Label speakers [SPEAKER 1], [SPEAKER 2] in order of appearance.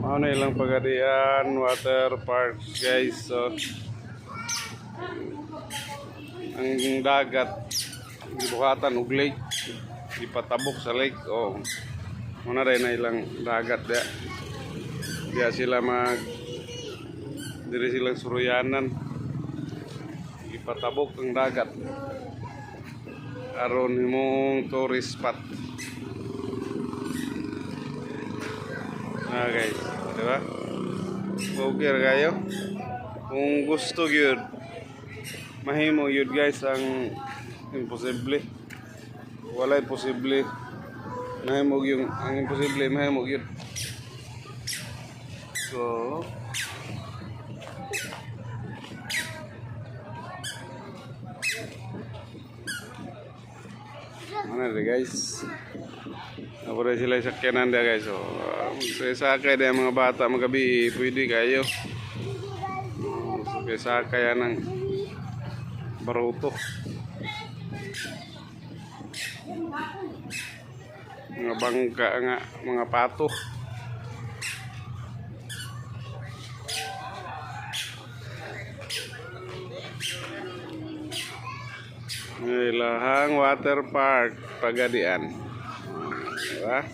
[SPEAKER 1] Ano ilang Pagadian water park guys. So ang dagat gibuhatan og lake, ipatabok sa lake. Oh, muna rin na ilang dagat dia. Dia sila diri silang suruyanan, ipatabok ang dagat aron himong tourist spot. Guys, diba? Okay kayo. Kung gusto gyud mahimo yun guys, ang imposible wala imposible, mahimo yung ang imposible mahimo yun. So mana deh guys, apa sila sakyanan dia guys. So sakay dia mga bata magabi pwede kayo. So sakay ng baruto, mga bangka nga, mga pato. Ilahang water park Pagadian, diba?